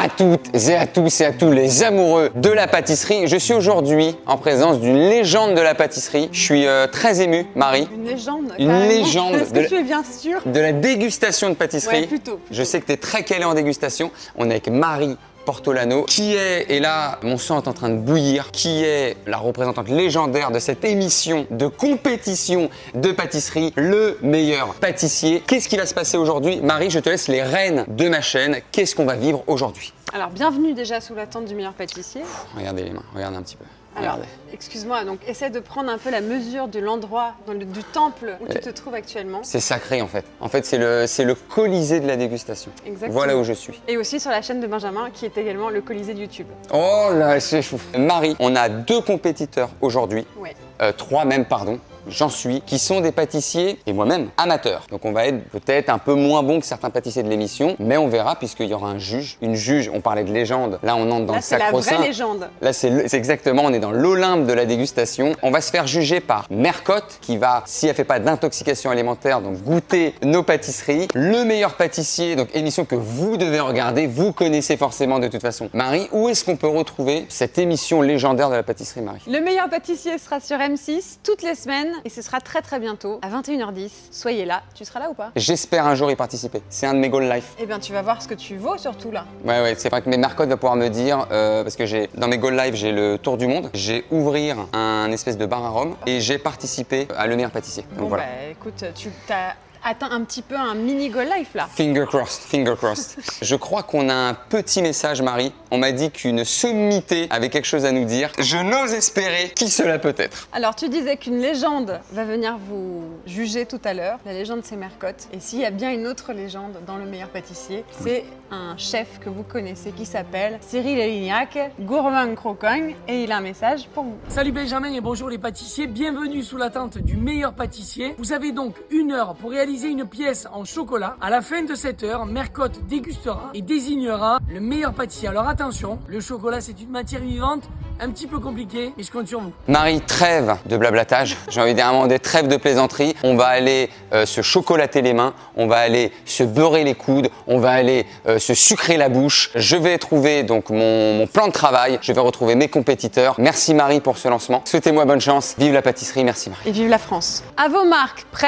à toutes et à tous et à tous les amoureux de la pâtisserie. Je suis aujourd'hui en présence d'une légende de la pâtisserie. Je suis très ému, Marie. Une légende. Une légende Est-ce que tu es bien sûr de la dégustation de pâtisserie. Ouais, plutôt. Je sais que tu es très calé en dégustation. On est avec Marie Portolano, qui est, et là mon sang est en train de bouillir, qui est la représentante légendaire de cette émission de compétition de pâtisserie, le meilleur pâtissier. Qu'est-ce qui va se passer aujourd'hui? Marie, je te laisse les rênes de ma chaîne. Qu'est-ce qu'on va vivre aujourd'hui? Alors, bienvenue déjà sous la tente du meilleur pâtissier. Regardez les mains, regardez un petit peu. Alors, Regardez. excuse-moi, donc essaie de prendre un peu la mesure de l'endroit, du temple où tu te trouves actuellement. C'est sacré en fait. En fait, c'est le colisée de la dégustation. Exactement. Voilà où je suis. Et aussi sur la chaîne de Benjamin, qui est également le Colisée de YouTube. Oh là, c'est fou. Marie, on a 2 compétiteurs aujourd'hui. Ouais. 3 même, pardon. J'en suis, qui sont des pâtissiers et moi-même amateurs. Donc on va être peut-être un peu moins bon que certains pâtissiers de l'émission, mais on verra puisqu'il y aura un juge. Une juge, on parlait de légende, là on entre dans Là, le c'est la sacro-saint. vraie légende. Là c'est exactement, on est dans l'Olympe de la dégustation. On va se faire juger par Mercotte qui va, si elle fait pas d'intoxication alimentaire, donc goûter nos pâtisseries. Le meilleur pâtissier, donc émission que vous devez regarder, vous connaissez forcément de toute façon. Marie, où est-ce qu'on peut retrouver cette émission légendaire de la pâtisserie, Marie? Le meilleur pâtissier sera sur M6 toutes les semaines et ce sera très bientôt à 21h10. Soyez là. Tu seras là ou pas? J'espère un jour y participer. C'est un de mes goals life. Eh bien, tu vas voir ce que tu vaux surtout là. Ouais, c'est vrai que mes Mercotte va pouvoir me dire, parce que dans mes goals life, j'ai le tour du monde, j'ai ouvrir un espèce de bar à Rome et j'ai participé à le meilleur pâtissier. Donc Bon, voilà. bah écoute, tu t'as atteint un petit peu un mini goal life là. Finger crossed, finger crossed. Je crois qu'on a un petit message, Marie. On m'a dit qu'une sommité avait quelque chose à nous dire. Je n'ose espérer qui cela peut être. Alors, tu disais qu'une légende va venir vous juger tout à l'heure. La légende, c'est Mercotte. Et s'il y a bien une autre légende dans Le Meilleur Pâtissier, c'est un chef que vous connaissez qui s'appelle Cyril Lignac, gourmand croquant, et il a un message pour vous. Salut Benjamin et bonjour les pâtissiers, bienvenue sous la tente du meilleur pâtissier. Vous avez donc 1 heure pour réaliser une pièce en chocolat. À la fin de cette heure, Mercotte dégustera et désignera le meilleur pâtissier. Alors attention, le chocolat c'est une matière vivante, un petit peu compliquée, mais je compte sur vous. Marie, trêve de blablatage. J'ai envie de dire un moment des trêves de plaisanterie. On va aller se chocolater les mains, on va aller se beurrer les coudes, on va aller se sucrer la bouche. Je vais trouver donc mon plan de travail, je vais retrouver mes compétiteurs. Merci Marie pour ce lancement. Souhaitez-moi bonne chance. Vive la pâtisserie, merci Marie. Et vive la France. À vos marques, prêts?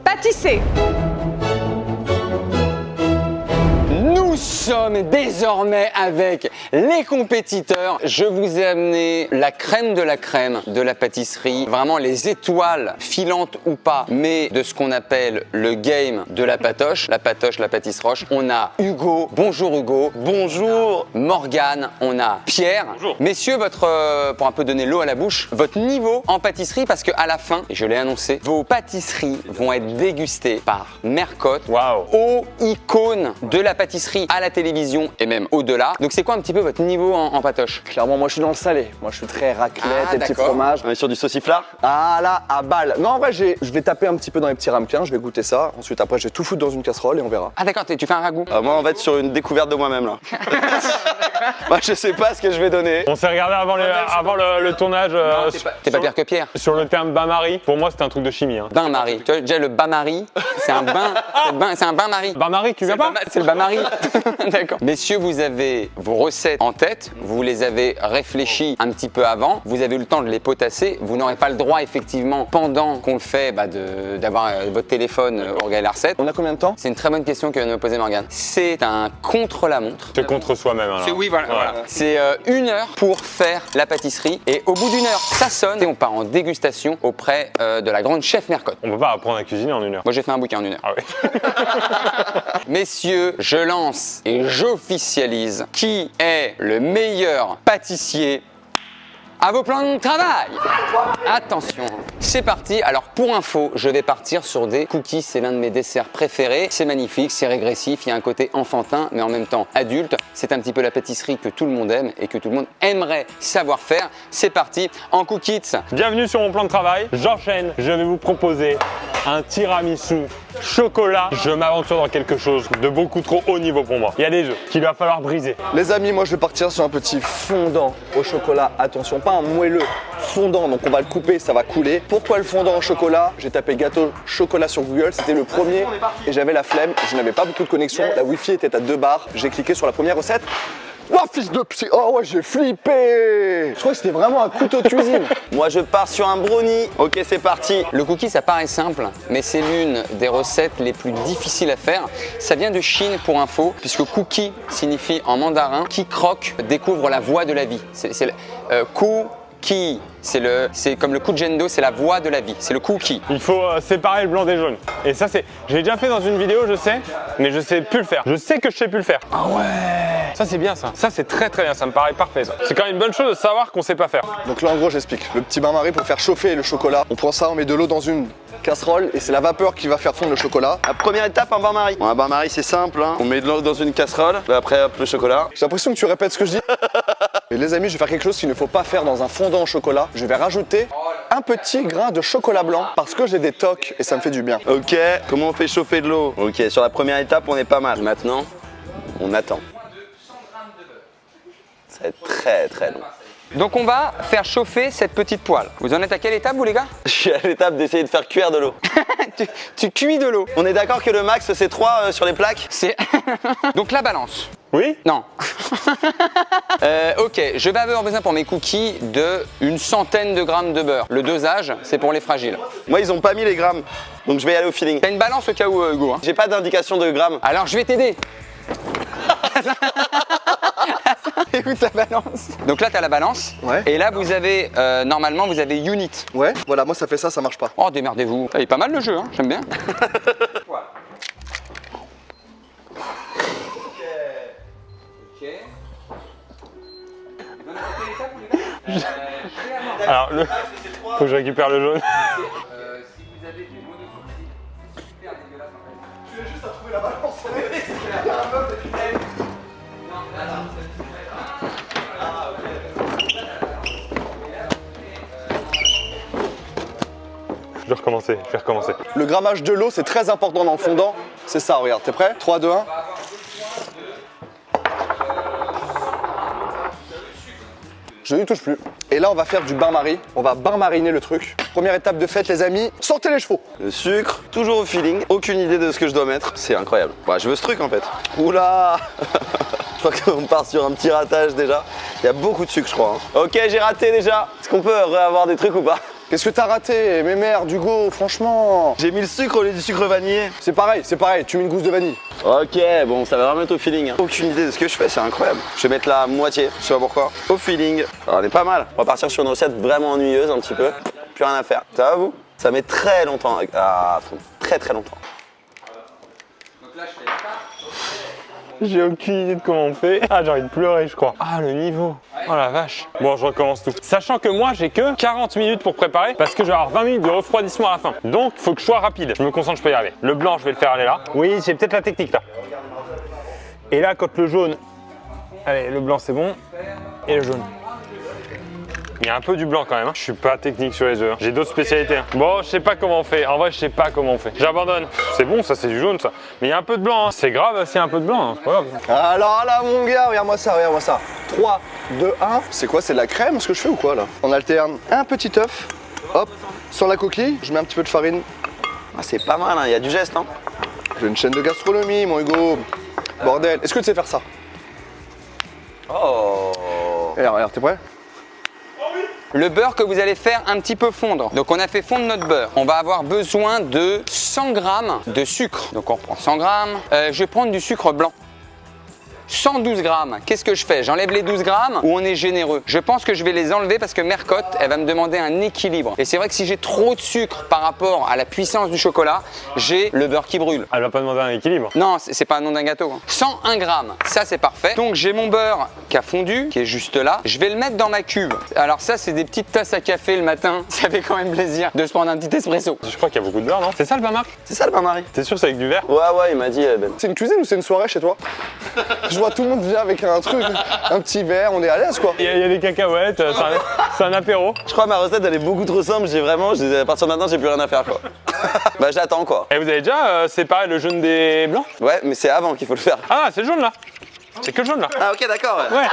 Pâtissez! Nous sommes désormais avec les compétiteurs. Je vous ai amené la crème de la pâtisserie. Vraiment les étoiles filantes ou pas, mais de ce qu'on appelle le game de la patoche, la pâtisse-roche. On a Hugo. Bonjour Hugo. Bonjour. Morgane. On a Pierre. Bonjour. Messieurs, pour un peu donner l'eau à la bouche, votre niveau en pâtisserie, parce qu'à la fin, et je l'ai annoncé, vos pâtisseries vont être dégustées par Mercotte, aux icônes de la pâtisserie à la télévision et même au-delà. Donc c'est quoi un petit peu votre niveau en patoche? Clairement, moi je suis dans le salé. Moi je suis très raclette, Ah, les petits d'accord. fromages. On est sur du sauciflard. Ah là, à balle. Non, en vrai, je vais taper un petit peu dans les petits ramequins, je vais goûter ça. Ensuite, après, je vais tout foutre dans une casserole et on verra. Ah d'accord, tu fais un ragoût. Moi, on va être sur une découverte de moi-même là. Moi, je sais pas ce que je vais donner. On s'est regardé avant le tournage T'es pas pire que Pierre. sur le terme bain-marie. Pour moi, c'était un truc de chimie. Hein. Bain-marie. Tu vois, déjà le bain-marie, c'est un bain, c'est un bain-marie. Bain-marie, tu viens pas? C'est le bain-marie. D'accord. Messieurs, vous avez vos recettes en tête, vous les avez réfléchies un petit peu avant, vous avez eu le temps de les potasser, vous n'aurez pas le droit effectivement pendant qu'on le fait d'avoir votre téléphone au regard de la recette. On a combien de temps? C'est une très bonne question que vient de me poser Morgane. C'est un contre-la-montre. C'est contre soi-même. alors. Oui, voilà. C'est 1 heure pour faire la pâtisserie et au bout d'1 heure, ça sonne et on part en dégustation auprès de la grande chef Mercotte. On peut pas apprendre à cuisiner en 1 heure. Moi j'ai fait un bouquin en 1 heure. Ah ouais. Messieurs, je lance et j'officialise qui est le meilleur pâtissier. À vos plans de travail. Attention, c'est parti. Alors pour info, je vais partir sur des cookies. C'est l'un de mes desserts préférés. C'est magnifique, c'est régressif. Il y a un côté enfantin, mais en même temps adulte. C'est un petit peu la pâtisserie que tout le monde aime et que tout le monde aimerait savoir faire. C'est parti en cookies. Bienvenue sur mon plan de travail. J'enchaîne. Je vais vous proposer un tiramisu chocolat. Je m'aventure dans quelque chose de beaucoup trop haut niveau pour moi. Il y a des œufs qu'il va falloir briser. Les amis, moi je vais partir sur un petit fondant au chocolat. Attention, pas un moelleux, fondant. Donc on va le couper, ça va couler. Pourquoi le fondant au chocolat? J'ai tapé gâteau chocolat sur Google, c'était le premier et j'avais la flemme, je n'avais pas beaucoup de connexion, la Wi-Fi était à 2 bars, j'ai cliqué sur la première recette. Oh fils de psy, oh ouais j'ai flippé. Je crois que c'était vraiment un couteau de cuisine. Moi je pars sur un brownie. Ok, c'est parti. Le cookie, ça paraît simple, mais c'est l'une des recettes les plus difficiles à faire. Ça vient de Chine pour info, puisque cookie signifie en mandarin qui croque découvre la voie de la vie. C'est le cookie. C'est comme le kujendo, c'est la voie de la vie. C'est le cookie. Il faut séparer le blanc des jaunes. Et ça, j'ai déjà fait dans une vidéo, je sais, mais je sais plus le faire. Je sais que je sais plus le faire. Ah ouais. Ça, c'est bien ça. Ça, c'est très très bien. Ça me paraît parfait ça. C'est quand même une bonne chose de savoir qu'on sait pas faire. Donc là en gros j'explique, le petit bain-marie pour faire chauffer le chocolat. On prend ça, on met de l'eau dans une casserole et c'est la vapeur qui va faire fondre le chocolat. La première étape, un bain-marie. Bon, un bain-marie, c'est simple. Hein. On met de l'eau dans une casserole. Après, hop, le chocolat. J'ai l'impression que tu répètes ce que je dis. Et les amis, je vais faire quelque chose qu'il ne faut pas faire dans un fondant au chocolat. Je vais rajouter un petit grain de chocolat blanc parce que j'ai des tocs et ça me fait du bien. Ok, comment on fait chauffer de l'eau? Ok, sur la première étape, on est pas mal. Maintenant, on attend. Ça va être très très long. Donc on va faire chauffer cette petite poêle. Vous en êtes à quelle étape vous les gars? Je suis à l'étape d'essayer de faire cuire de l'eau. tu cuis de l'eau. On est d'accord que le max, c'est 3 sur les plaques? C'est donc la balance. Oui? Non. Ok, je vais avoir besoin pour mes cookies de une centaine de grammes de beurre. Le dosage, c'est pour les fragiles. Moi, ils ont pas mis les grammes. Donc je vais y aller au feeling. T'as une balance au cas où, Hugo hein? J'ai pas d'indication de grammes. Alors je vais t'aider. Écoute la balance. Donc là, tu as la balance. Ouais. Et là, vous avez, normalement, vous avez unit. Ouais, voilà, moi ça fait ça marche pas. Oh, démerdez-vous. Il est pas mal le jeu, hein, j'aime bien. Alors, faut que je récupère le jaune. Si vous avez du monosourcil, c'est super dégueulasse en fait. Tu as juste à trouver la balance. Je vais recommencer. Le grammage de l'eau c'est très important dans le fondant. C'est ça, regarde, t'es prêt? 3, 2, 1. Je n'y touche plus. Et là on va faire du bain-marie. On va bain-mariner le truc. Première étape de fête les amis, sortez les chevaux. Le sucre, toujours au feeling. Aucune idée de ce que je dois mettre. C'est incroyable. Ouais, je veux ce truc en fait. Oula. Je crois qu'on part sur un petit ratage déjà. Il y a beaucoup de sucre je crois. Hein. Ok, j'ai raté déjà. Est-ce qu'on peut réavoir des trucs ou pas? Qu'est-ce que t'as raté? Mais merde, Hugo, franchement. J'ai mis le sucre au lieu du sucre vanillé. C'est pareil, tu mets une gousse de vanille. Ok, bon, ça va vraiment être au feeling. Hein. Aucune idée de ce que je fais, c'est incroyable. Je vais mettre la moitié, je sais pas pourquoi. Au feeling. Alors, on est pas mal. On va partir sur une recette vraiment ennuyeuse un petit peu. Plus rien à faire. Ça va vous? Ça met très longtemps à fond. Très très longtemps. Donc là, je fais ça. J'ai aucune idée de comment on fait. Ah, j'ai envie de pleurer, je crois. Ah, le niveau. Oh la vache. Bon, je recommence tout. Sachant que moi, j'ai que 40 minutes pour préparer parce que je vais avoir 20 minutes de refroidissement à la fin. Donc, il faut que je sois rapide. Je me concentre, je peux y arriver. Le blanc, je vais le faire aller là. Oui, j'ai peut-être la technique là. Et là, quand le jaune. Allez, le blanc, c'est bon. Et le jaune. Il y a un peu du blanc quand même. Hein. Je suis pas technique sur les œufs. Hein. J'ai d'autres spécialités. Hein. Bon, je sais pas comment on fait. En vrai, je sais pas comment on fait. J'abandonne. C'est bon, ça, c'est du jaune, ça. Mais il y a un peu de blanc. Hein. C'est grave s'il y a un peu de blanc. Hein. C'est pas grave. Alors là, mon gars, regarde-moi ça, regarde-moi ça. 3, 2, 1. C'est quoi? C'est de la crème ce que je fais ou quoi là? On alterne un petit œuf. Hop, sur la coquille, je mets un petit peu de farine. Ah, c'est pas mal, hein. Il y a du geste. Hein. J'ai une chaîne de gastronomie, mon Hugo. Bordel, est-ce que tu sais faire ça? Oh. Et alors, regarde, t'es prêt? Le beurre que vous allez faire un petit peu fondre. Donc on a fait fondre notre beurre. On va avoir besoin de 100 grammes de sucre. Donc on reprend 100 grammes. Je vais prendre du sucre blanc. 112 grammes. Qu'est-ce que je fais? J'enlève les 12 grammes ou on est généreux? Je pense que je vais les enlever parce que Mercotte, elle va me demander un équilibre. Et c'est vrai que si j'ai trop de sucre par rapport à la puissance du chocolat, j'ai le beurre qui brûle. Elle va pas demander un équilibre. Non, c'est pas un nom d'un gâteau. 101 grammes, ça c'est parfait. Donc j'ai mon beurre qui a fondu, qui est juste là. Je vais le mettre dans ma cuve. Alors ça, c'est des petites tasses à café le matin. Ça fait quand même plaisir de se prendre un petit espresso. Je crois qu'il y a beaucoup de beurre, non? C'est ça le bain-marc? C'est ça le bain-marie? T'es sûr que c'est avec du verre? Ouais, il m'a dit Ben. C'est une cuisine ou c'est une soirée chez toi? Je vois tout le monde vient avec un truc, un petit verre, on est à l'aise quoi. Il y a des cacahuètes, c'est un apéro. Je crois que ma recette elle est beaucoup trop simple, à partir de maintenant j'ai plus rien à faire quoi. Bah j'attends quoi. Et vous avez déjà séparé le jaune des blancs? Ouais mais c'est avant qu'il faut le faire. Ah, c'est le jaune là. C'est que jaune là. Ah ok d'accord ouais. Ouais.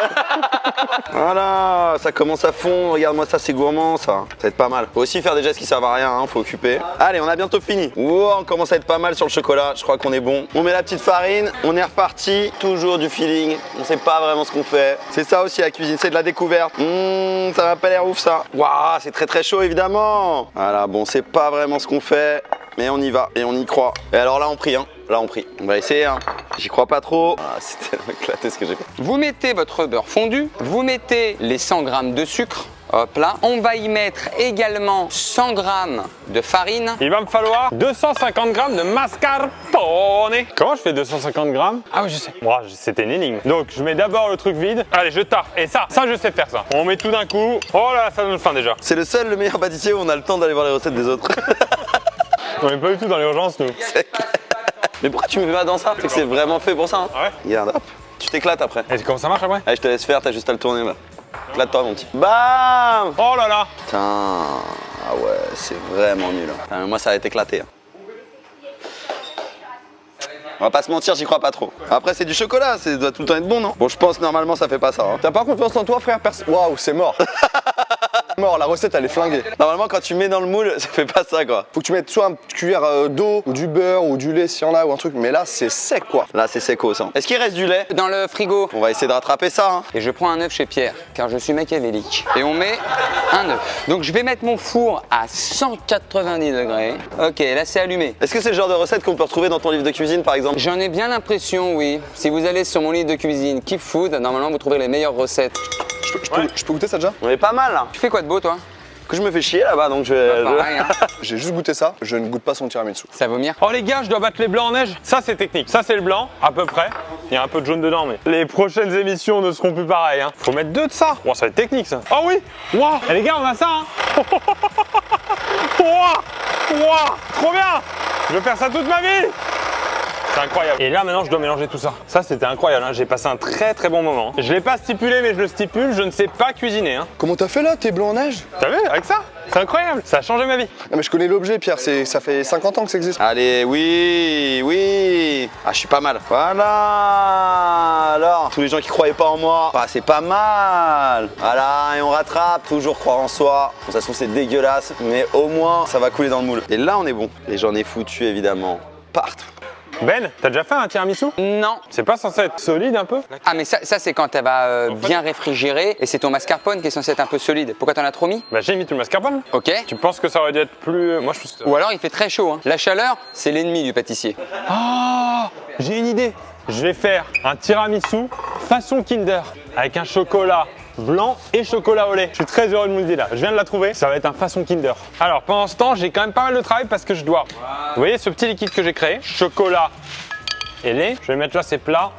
Voilà, ça commence à fond, regarde-moi ça, c'est gourmand ça. Ça va être pas mal. Faut aussi faire des gestes qui servent à rien, hein, faut occuper. Allez, on a bientôt fini. Wow, on commence à être pas mal sur le chocolat, je crois qu'on est bon. On met la petite farine, on est reparti, toujours du feeling. On sait pas vraiment ce qu'on fait. C'est ça aussi la cuisine, c'est de la découverte. Ça va pas l'air ouf ça. Waouh, c'est très chaud évidemment. Voilà, bon, c'est pas vraiment ce qu'on fait. Mais on y va et on y croit. Et alors là on prie, hein. Là on prie. On va essayer, hein. J'y crois pas trop. Ah, c'était éclaté ce que j'ai fait. Vous mettez votre beurre fondu, vous mettez les 100 g de sucre. Hop là. On va y mettre également 100 g de farine. Il va me falloir 250 g de mascarpone. Comment je fais 250 g? Ah oui, je sais. Moi, c'était une énigme. Donc, je mets d'abord le truc vide. Allez, je tarte. Et ça, je sais faire ça. On met tout d'un coup. Oh là, ça donne faim déjà. C'est le meilleur pâtissier où on a le temps d'aller voir les recettes des autres. On est pas du tout dans l'urgence, nous. Mais pourquoi tu me fais pas dans ça? C'est que c'est vraiment fait pour ça. Hein. Ah ouais? Regarde, hop. Tu t'éclates après. Et comment ça marche après? Allez, je te laisse faire, t'as juste à le tourner là. Éclate-toi mon petit. Bam! Oh là là! Putain. Ah ouais, c'est vraiment nul. Hein. Ah, mais moi ça va être éclaté. Hein. On va pas se mentir, j'y crois pas trop. Après c'est du chocolat, ça doit tout le temps être bon, non? Bon, je pense normalement ça fait pas ça. Hein. T'as pas confiance en toi, frère? Waouh, c'est mort. Mort, la recette elle est flinguée. Normalement quand tu mets dans le moule, ça fait pas ça quoi. Faut que tu mettes soit une cuillère d'eau, ou du beurre, ou du lait s'il y en a, ou un truc. Mais là, c'est sec quoi. Là c'est seco ça. Est-ce qu'il reste du lait? Dans le frigo. On va essayer de rattraper ça. Hein. Et je prends un œuf chez Pierre, car je suis machiavélique. Et on met un œuf. Donc je vais mettre mon four à 190 degrés. Ok, là c'est allumé. Est-ce que c'est le genre de recette qu'on peut retrouver dans ton livre de cuisine par exemple? J'en ai bien l'impression, oui. Si vous allez sur mon livre de cuisine Keep Food, normalement vous trouverez les meilleures recettes. Je peux goûter ça déjà? On est pas mal là. Tu fais quoi de beau toi? Que je me fais chier là-bas donc je vais. Pareil, hein. J'ai juste goûté ça, je ne goûte pas son tiramisu. Ça va vomir? Oh les gars, je dois battre les blancs en neige. Ça c'est technique. Ça c'est le blanc, à peu près. Il y a un peu de jaune dedans, mais les prochaines émissions ne seront plus pareilles. Hein. Faut mettre 2 de ça. Bon, ça va être technique ça. Oh oui. Waouh. Et les gars, on a ça. Hein. Waouh. Trop bien. Je vais faire ça toute ma vie. C'est incroyable. Et là maintenant je dois mélanger tout ça. Ça c'était incroyable, hein. J'ai passé un très bon moment. Je l'ai pas stipulé mais je le stipule, je ne sais pas cuisiner. Hein. Comment t'as fait là? T'es blanc en neige? T'as vu avec ça? C'est incroyable, ça a changé ma vie. Non mais je connais l'objet Pierre, ça fait 50 ans que ça existe. Allez, oui. Ah, je suis pas mal. Voilà. Alors, tous les gens qui croyaient pas en moi, bah, c'est pas mal. Voilà, et on rattrape. Toujours croire en soi. Bon, ça se trouve c'est dégueulasse, mais au moins ça va couler dans le moule. Et là on est bon. Et j'en ai foutu évidemment partout. Ben, t'as déjà fait un tiramisu? Non. C'est pas censé être solide un peu? Ah mais ça c'est quand elle va bien réfrigérer et c'est ton mascarpone qui est censé être un peu solide. Pourquoi t'en as trop mis? Bah j'ai mis tout le mascarpone. Ok. Tu penses que ça aurait dû être plus... Moi je pense que... Ou alors il fait très chaud. Hein. La chaleur, c'est l'ennemi du pâtissier. Oh, j'ai une idée. Je vais faire un tiramisu façon Kinder avec un chocolat blanc et chocolat au lait. Je suis très heureux de me le dire là. Je viens de la trouver. Ça va être un façon Kinder. Alors pendant ce temps, j'ai quand même pas mal de travail parce que je dois... Vous voyez ce petit liquide que j'ai créé? Chocolat et lait. Je vais mettre là ces plats.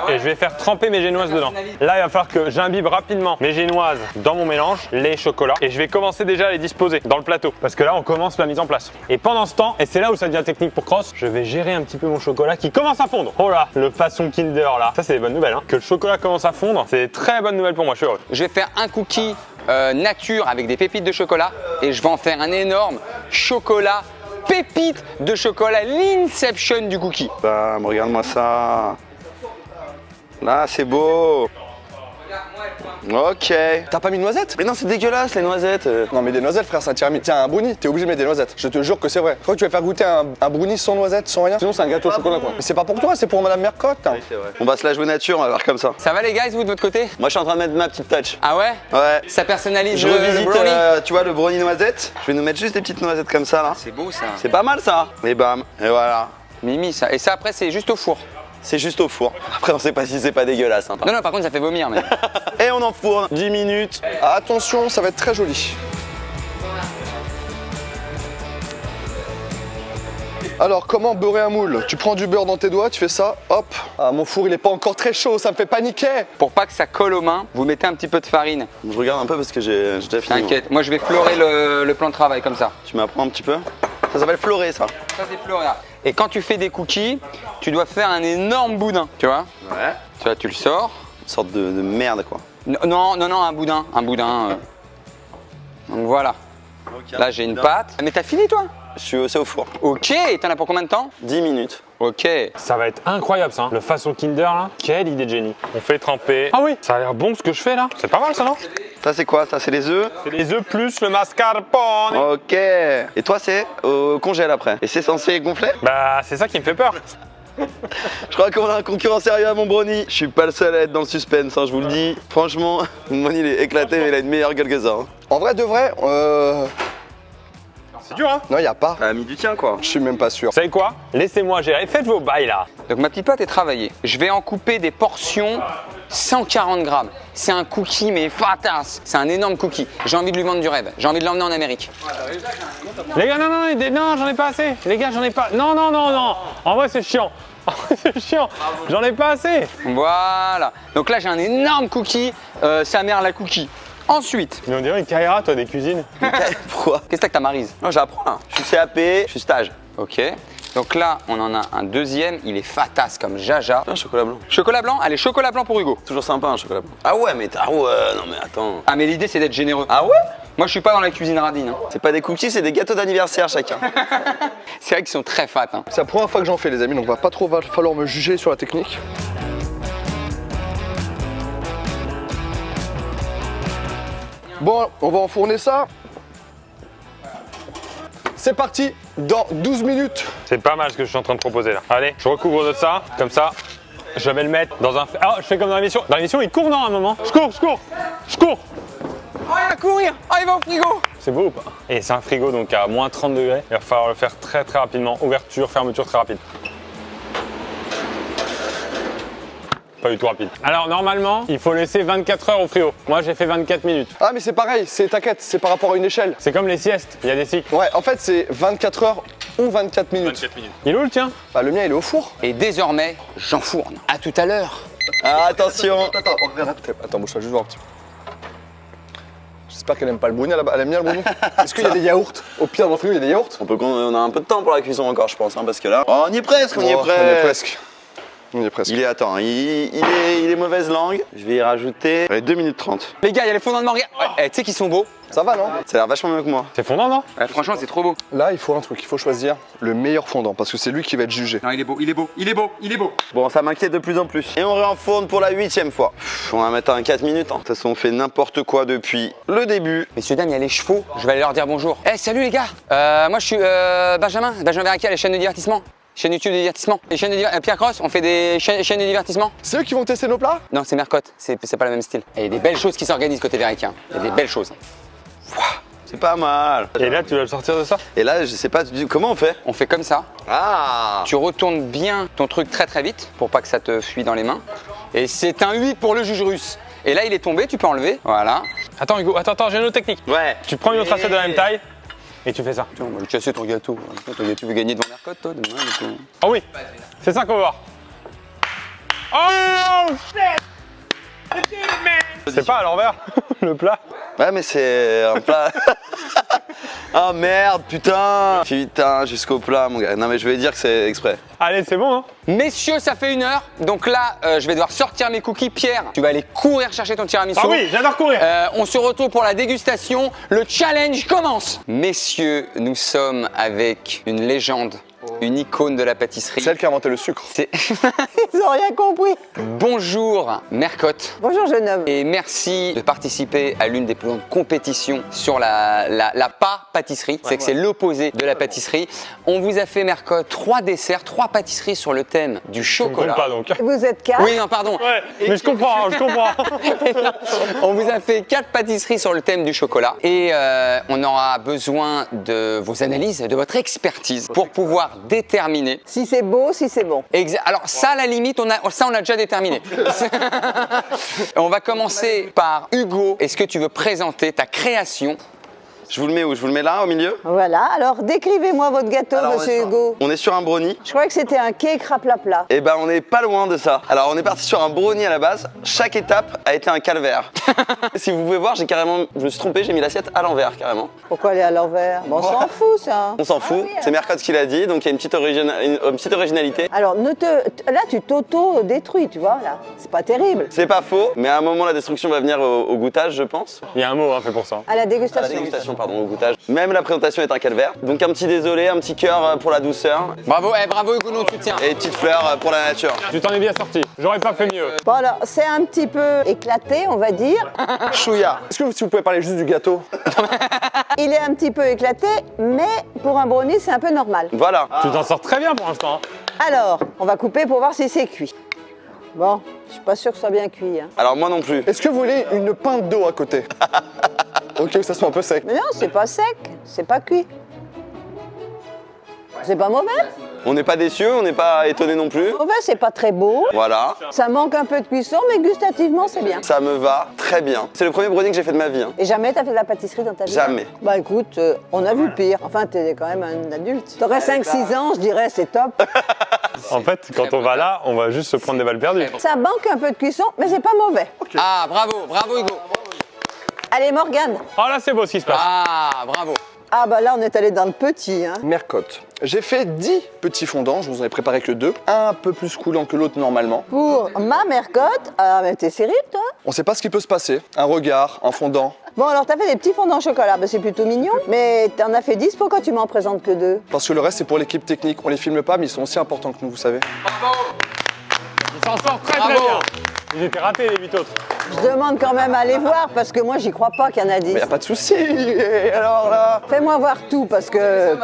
Et je vais faire tremper mes génoises dedans. Là, il va falloir que j'imbibe rapidement mes génoises dans mon mélange, lait, chocolat. Et je vais commencer déjà à les disposer dans le plateau. Parce que là, on commence la mise en place. Et pendant ce temps, et c'est là où ça devient technique pour Cross, je vais gérer un petit peu mon chocolat qui commence à fondre. Oh là, le façon Kinder là. Ça, c'est des bonnes nouvelles. Hein. Que le chocolat commence à fondre, c'est des très bonnes nouvelles pour moi. Je suis heureux. Je vais faire un cookie nature avec des pépites de chocolat et je vais en faire un énorme chocolat, pépite de chocolat, l'inception du cookie. Bam, regarde-moi ça. Là, c'est beau. Ok. T'as pas mis de noisettes? Mais non, c'est dégueulasse les noisettes. Non mais des noisettes frère, c'est un tiramisu. Tiens, un brownie, t'es obligé de mettre des noisettes. Je te jure que c'est vrai. Je crois que tu vas faire goûter un brownie sans noisettes, sans rien. Sinon c'est un gâteau au chocolat quoi. Mais c'est pas pour toi, c'est pour Madame Mercotte. Hein. Oui, c'est vrai. On va se la jouer nature, on va voir comme ça. Ça va les guys, vous de votre côté? Moi, je suis en train de mettre ma petite touch. Ah ouais? Ouais. Ça personnalise Je le revisite, brownie? tu vois, le brownie noisette. Je vais nous mettre juste des petites noisettes comme ça là. C'est beau ça. C'est pas mal ça. Et bam, et voilà. Mimi ça. Et ça après c'est juste au four. C'est juste au four. Après, on sait pas si c'est pas dégueulasse. Hein. Non, par contre ça fait vomir mais. Et on enfourne 10 minutes. Attention, ça va être très joli. Alors, comment beurrer un moule? Tu prends du beurre dans tes doigts, tu fais ça, hop. Ah, mon four, il est pas encore très chaud, ça me fait paniquer. Pour pas que ça colle aux mains, vous mettez un petit peu de farine. Je regarde un peu parce que j'ai déjà fini. T'inquiète, moi je vais florer le plan de travail comme ça. Tu m'apprends un petit peu? Ça s'appelle florer ça. Ça c'est floré là. Et quand tu fais des cookies, tu dois faire un énorme boudin, tu vois? Ouais. Tu vois, tu le sors. Une sorte de merde quoi. Non, un boudin. Donc voilà. Okay. Là j'ai une pâte. Mais t'as fini toi? C'est au four. Ok, t'en as pour combien de temps? 10 minutes. Ok. Ça va être incroyable ça, hein. Le façon Kinder là. Quelle idée de génie. On fait tremper. Ah oui, ça a l'air bon ce que je fais là. C'est pas mal ça, non? Ça c'est quoi? Ça c'est les œufs? C'est les œufs plus le mascarpone. Ok. Et toi c'est au congèle après. Et c'est censé gonfler? Bah c'est ça qui me fait peur. Je crois qu'on a un concurrent sérieux à mon brownie. Je suis pas le seul à être dans le suspense, hein, je vous le dis. Franchement, mon brownie il est éclaté mais il a une meilleure gueule que ça. Hein. En vrai de vrai, C'est dur hein. non, y a pas. Ça a mis du tien quoi. Je suis même pas sûr. Vous savez quoi? Laissez-moi gérer, faites vos bails là. Donc ma pipote est travaillée. Je vais en couper des portions 140 grammes. C'est un cookie mais fatas. C'est un énorme cookie. J'ai envie de lui vendre du rêve. J'ai envie de l'emmener en Amérique. Les gars, non, j'en ai pas assez. Les gars, j'en ai pas. Non. En vrai, c'est chiant. En vrai, c'est chiant. J'en ai pas assez. Voilà. Donc là j'ai un énorme cookie. Sa mère la cookie. Ensuite, Mais on dirait une carrière, toi, des cuisines. Pourquoi? qu'est-ce que t'as que ta Maryse? Non, j'apprends là. Je suis CAP, je suis stage. Ok. Donc là, on en a un deuxième. Il est fatas comme jaja. Un chocolat blanc. Chocolat blanc? Allez, chocolat blanc pour Hugo. Toujours sympa un chocolat blanc. Ah ouais, mais non mais attends. Ah mais l'idée c'est d'être généreux. Ah ouais? Moi je suis pas dans la cuisine radine. Hein. C'est pas des cookies, c'est des gâteaux d'anniversaire chacun. C'est vrai qu'ils sont très fat. Hein. C'est la première fois que j'en fais les amis, donc va pas trop falloir me juger sur la technique. Bon, on va enfourner ça. C'est parti, dans 12 minutes. C'est pas mal ce que je suis en train de proposer là. Allez, je recouvre de ça, comme ça. Je vais le mettre dans un. Ah, je fais comme dans l'émission. Dans l'émission, il court non à un moment. Je cours. Oh il va courir. Oh il va au frigo. C'est beau ou pas? Et c'est un frigo donc à moins 30 degrés. Il va falloir le faire très rapidement. Ouverture, fermeture très rapide. Pas du tout rapide. Alors normalement, il faut laisser 24 heures au frigo. Moi j'ai fait 24 minutes. Ah mais c'est pareil, t'inquiète, c'est par rapport à une échelle. C'est comme les siestes, il y a des cycles. Ouais, en fait c'est 24 heures ou 24 minutes. Il est où le tien? Bah le mien il est au four. Et désormais, j'enfourne. À tout à l'heure. Ah, attention. Attends, on verra peut-être. Attends, bouge-toi, juste voir un petit peu. J'espère qu'elle aime pas le brownie là-bas. Elle aime bien le brownie. Est-ce qu'il y a des yaourts? Au pire, dans le frigo, il y a des yaourts. On a un peu de temps pour la cuisson encore, je pense, hein, parce que là. Oh, on y est presque, on y est Oh, presque. On y est presque. On y est presque. Il est mauvaise langue. Je vais y rajouter 2 minutes 30. Les gars, il y a les fondants de Morgane. Ouais, tu sais qu'ils sont beaux. Ça va non? Ça a l'air vachement mieux que moi. C'est fondant non? Ouais, franchement, c'est trop beau. Là, il faut un truc, il faut choisir le meilleur fondant parce que c'est lui qui va être jugé. Non, il est beau. Bon, ça m'inquiète de plus en plus. Et on réenfourne pour la 8e fois. On va mettre un 4 minutes. Hein. De toute façon, on fait n'importe quoi depuis le début. Messieurs, dames, il y a les chevaux. Je vais aller leur dire bonjour. Eh, salut les gars. Moi, je suis Benjamin Veracchia, les chaînes de divertissement. Chaîne YouTube de divertissement. Les chaînes de Pierre Cross, on fait des chaînes de divertissement. C'est eux qui vont tester nos plats? Non, c'est Mercotte. C'est pas le même style. Et il y a des belles choses qui s'organisent côté Veracchia. Il y a des belles choses. C'est pas mal. Et là, tu vas le sortir de ça? Et là, je sais pas comment on fait. On fait comme ça. Ah. Tu retournes bien ton truc très vite pour pas que ça te fuit dans les mains. Et c'est un 8 pour le juge russe. Et là, il est tombé, tu peux enlever. Voilà. Attends Hugo, attends, j'ai une autre technique. Ouais. Tu prends une autre assiette de la même taille et tu fais ça. Tiens, on va lui casser ton gâteau. Ton gâteau, tu veux gagner devant Mercotte, toi demain, donc, Ah oui, c'est ça qu'on va voir. Oh shit! C'est pas à l'envers, le plat. Ouais, mais c'est un plat. Ah merde, putain. Putain, jusqu'au plat, mon gars. Non, mais je vais dire que c'est exprès. Allez, c'est bon, hein? Messieurs, ça fait 1 heure. Donc là, je vais devoir sortir mes cookies. Pierre, tu vas aller courir chercher ton tiramisu. Ah oui, j'adore courir. On se retrouve pour la dégustation. Le challenge commence. Messieurs, nous sommes avec une légende, une icône de la pâtisserie. Celle qui a inventé le sucre. C'est Ils n'ont rien compris. Bonjour Mercotte. Bonjour jeune homme. Et merci de participer à l'une des plus grandes compétitions sur la pas pâtisserie. C'est que c'est l'opposé de la pâtisserie. On vous a fait, Mercotte, 3 desserts, 3 pâtisseries sur le thème du Je ne chocolat. pas donc. Vous êtes 4. Oui, non, pardon. Ouais, mais je comprends. On vous a fait 4 pâtisseries sur le thème du chocolat. Et on aura besoin de vos analyses, de votre expertise pour pouvoir déterminer. Si c'est beau, si c'est bon. Alors ça, à la limite, on a déjà déterminé. On va commencer par Hugo. Est-ce que tu veux présenter ta création? Je vous le mets où? Je vous le mets là, au milieu? Voilà, alors décrivez-moi votre gâteau, Alors, monsieur Hugo. On est sur un brownie. Je croyais que c'était un cake raplapla. Et ben on n'est pas loin de ça. Alors on est parti sur un brownie à la base. Chaque étape a été un calvaire. Si vous pouvez voir, je me suis trompé, j'ai mis l'assiette à l'envers carrément. Pourquoi aller à l'envers? Bon, on s'en fout ça. On s'en fout, c'est Mercotte qui l'a dit, donc il y a une petite originalité. Alors, là, tu t'auto-détruis, tu vois, là. C'est pas terrible. C'est pas faux, mais à un moment la destruction va venir au goûtage, je pense. Il y a un mot hein, fait pour ça. À la dégustation. Pardon. pardon, au goûtage. Même la présentation est un calvaire. Donc un petit désolé, un petit cœur pour la douceur. Bravo, bravo Hugo, nous soutien. Et une petite fleur pour la nature. Tu t'en es bien sorti. J'aurais pas fait mieux. Bon alors, c'est un petit peu éclaté, on va dire. Chouïa. Est-ce que si vous pouvez parler juste du gâteau? Il est un petit peu éclaté, mais pour un brownie, c'est un peu normal. Voilà. Tu t'en sors très bien pour l'instant. Alors, on va couper pour voir si c'est cuit. Bon, je suis pas sûre que ce soit bien cuit. Hein. Alors moi non plus. Est-ce que vous voulez une pinte d'eau à côté? Ok, que ça soit un peu sec. Mais non, c'est pas sec, c'est pas cuit. C'est pas mauvais. On n'est pas déçus, on n'est pas étonnés non plus. Mauvais, c'est pas très beau. Voilà. Ça manque un peu de cuisson, mais gustativement, c'est bien. Ça me va très bien. C'est le premier brownie que j'ai fait de ma vie. Hein. Et jamais t'as fait de la pâtisserie dans ta vie? Jamais. Bah écoute, on a vu pire. Enfin, t'es quand même un adulte. T'aurais 5-6 ans, je dirais, c'est top. En fait, quand on va là, on va juste se prendre des balles perdues. Ça manque un peu de cuisson, mais c'est pas mauvais. Ah, bravo, bravo Hugo. Allez, Morgane. Oh là, c'est beau ce qui se passe. Ah, bravo. Ah bah là, on est allé dans le petit, hein. Mercotte. J'ai fait 10 petits fondants, je vous en ai préparé que 2. Un peu plus coulant que l'autre normalement. Pour ma mercotte, ah mais t'es sérieux, toi? On sait pas ce qui peut se passer. Un regard, un fondant. Bon, alors t'as fait des petits fondants au chocolat, bah c'est plutôt mignon. Mais t'en as fait 10, pourquoi tu m'en présentes que 2? Parce que le reste c'est pour l'équipe technique. On les filme pas mais ils sont aussi importants que nous, vous savez. Il s'en sort très très Bravo. bien. Ils étaient ratés les 8 autres. Je demande quand même à aller voir, parce que moi, j'y crois pas qu'il y en a 10. Mais y a pas de souci. Et alors là? Fais-moi voir tout, parce que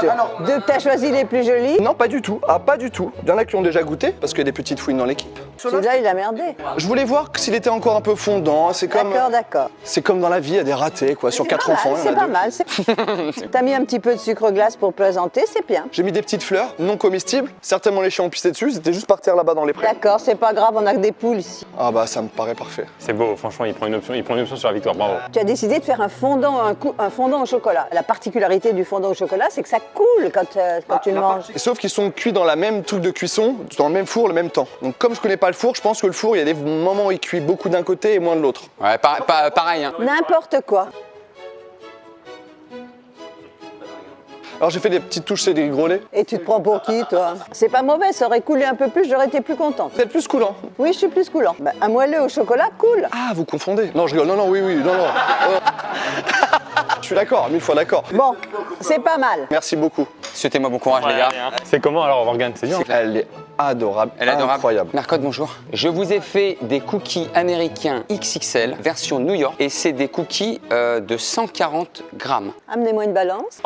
t'as choisi les plus jolis. Non, pas du tout. Ah, pas du tout. Il y en a qui ont déjà goûté parce qu'il y a des petites fouines dans l'équipe. Celui-là, il a merdé. Je voulais voir s'il était encore un peu fondant. C'est comme, D'accord. c'est comme dans la vie, il y a des ratés quoi. Sur 4 enfants, il y en C'est a pas 2. mal. T'as mis un petit peu de sucre glace pour présenter, c'est bien. J'ai mis des petites fleurs non comestibles. Certainement les chiens ont pissé dessus. C'était juste par terre là-bas dans les prés. D'accord, c'est pas grave, on a que des poules ici. Ah bah ça me paraît parfait. C'est beau, franchement, il prend une option sur la victoire. Bravo. Tu as décidé de faire un fondant au chocolat. La particularité du fondant au chocolat, c'est que ça coule quand tu le manges. Sauf qu'ils sont cuits dans la même truc de cuisson, dans le même four, le même temps. Donc comme je connais pas le four, je pense que le four, il y a des moments où il cuit beaucoup d'un côté et moins de l'autre. Ouais, pareil. Hein. N'importe quoi. Alors j'ai fait des petites touches, c'est des gros laits. Et tu te prends pour qui, toi? C'est pas mauvais, ça aurait coulé un peu plus, j'aurais été plus contente. Peut-être plus coulant. Oui, je suis plus coulant. Bah, un moelleux au chocolat, cool. Ah, vous confondez. Non, je rigole. Non, oui, non. Je suis d'accord, 1000 fois d'accord. Bon, c'est pas mal. Merci beaucoup. Souhaitez-moi bon courage les gars. C'est comment alors, Morgane? C'est dur. Elle est adorable. Elle est adorable. Incroyable. Mercotte, bonjour. Je vous ai fait des cookies américains XXL, version New York, et c'est des cookies de 140 grammes. Amenez-moi une balance.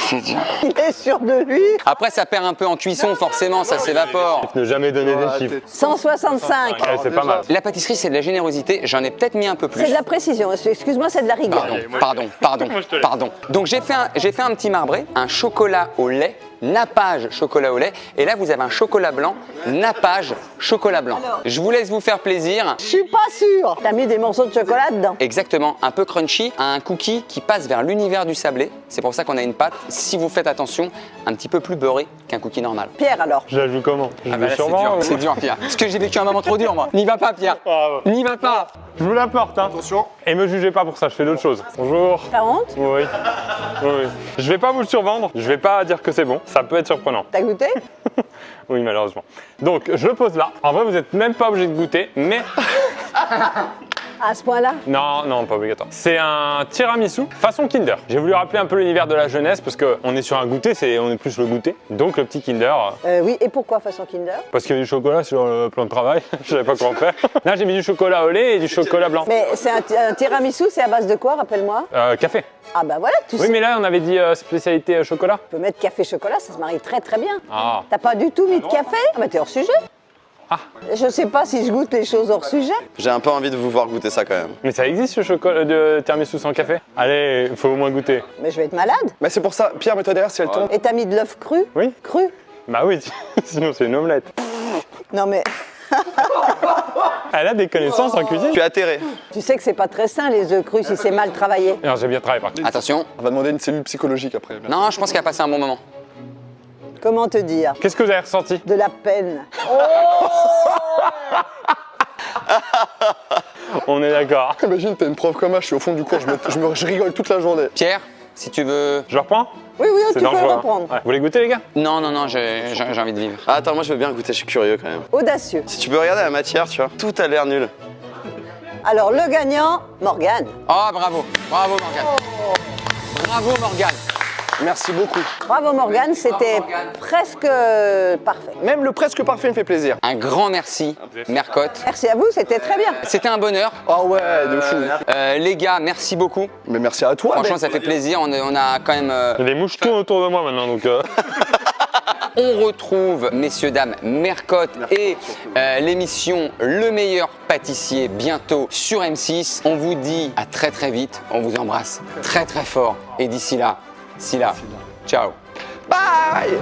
C'est dur. Il est sûr de lui. Après, ça perd un peu en cuisson, forcément, ça s'évapore. Ne jamais donner des chiffres. 165. Ouais, c'est pas mal. La pâtisserie, c'est de la générosité. J'en ai peut-être mis un peu plus. C'est de la précision. Excuse-moi, c'est de la rigueur. Pardon. Donc j'ai fait un petit marbré, un chocolat au lait, nappage chocolat au lait, et là vous avez un chocolat blanc, nappage chocolat blanc. Je vous laisse vous faire plaisir. Je suis pas sûre. T'as mis des morceaux de chocolat dedans. Exactement, un peu crunchy, un cookie qui passe vers l'univers du sablé. C'est pour ça qu'on a une pâte, si vous faites attention, un petit peu plus beurré qu'un cookie normal. Pierre, alors. Je la joue comment? Je Ah vais bah là, sûrement. c'est dur, Pierre. Parce que j'ai vécu un moment trop dur, moi. N'y va pas, Pierre. Bravo. N'y va pas. Je vous la porte, hein. Attention. Et me jugez pas pour ça, je fais d'autres choses. Bonjour. T'as honte? Oui. Je vais pas vous le survendre, je vais pas dire que c'est bon, ça peut être surprenant. T'as goûté? Oui, malheureusement. Donc, je le pose là. En vrai, vous êtes même pas obligé de goûter, mais... À ce point-là? Non, pas obligatoire. C'est un tiramisu façon Kinder. J'ai voulu rappeler un peu l'univers de la jeunesse parce qu'on est sur un goûter, on est plus le goûter. Donc, le petit Kinder... Oui, et pourquoi façon Kinder? Parce qu'il y a du chocolat sur le plan de travail, je savais pas comment faire. Là, j'ai mis du chocolat au lait et du chocolat blanc. Mais c'est un tiramisu, c'est à base de quoi, rappelle-moi? Café. Ah bah voilà, tu Oui, sais. mais là, on avait dit spécialité chocolat. Tu peux mettre café-chocolat, ça se marie très très bien. Ah. T'as pas du tout mis de café? Ah bah t'es hors sujet. Ah. Je sais pas si je goûte les choses hors sujet. J'ai un peu envie de vous voir goûter ça quand même. Mais ça existe ce chocolat de tiramisu sans café? Allez, il faut au moins goûter. Mais je vais être malade. Mais c'est pour ça, Pierre, mets-toi derrière si elle tombe. Et t'as mis de l'œuf cru? Oui. Cru? Bah oui, sinon c'est une omelette. Non mais Elle a des connaissances en cuisine. Je suis atterré. tu sais que c'est pas très sain les œufs crus si c'est mal travaillé. Non, j'ai bien travaillé par contre. Attention. On va demander une cellule psychologique après. Non, je pense qu'elle a passé un bon moment. Comment te dire? Qu'est-ce que vous avez ressenti? De la peine. On est d'accord. Imagine, t'es une prof comme moi, je suis au fond du cours, je rigole toute la journée. Pierre, si tu veux... Je reprends? Oui, tu C'est peux dangereux. le hein. reprendre. Ouais. Vous voulez goûter les gars? Non, j'ai envie de vivre. Ah, attends, moi je veux bien goûter, je suis curieux quand même. Audacieux. Si tu peux regarder la matière, tu vois, tout a l'air nul. Alors le gagnant, Morgane. Oh, bravo. Bravo, Morgane. Bravo Morgane. Merci beaucoup. Bravo Morgane, c'était Morgane. presque parfait. Même le presque parfait me fait plaisir. Un grand merci, Mercotte. Merci à vous, c'était très bien. C'était un bonheur. Ah ouais, de fou. Les gars, merci beaucoup. Mais merci à toi. Franchement, mec. ça fait plaisir. On a quand même. Les mouches tournent autour de moi maintenant, donc. On retrouve, messieurs, dames, Mercotte et l'émission Le meilleur pâtissier bientôt sur M6. On vous dit à très très vite. On vous embrasse très très fort. Et d'ici là, ciao. Bye.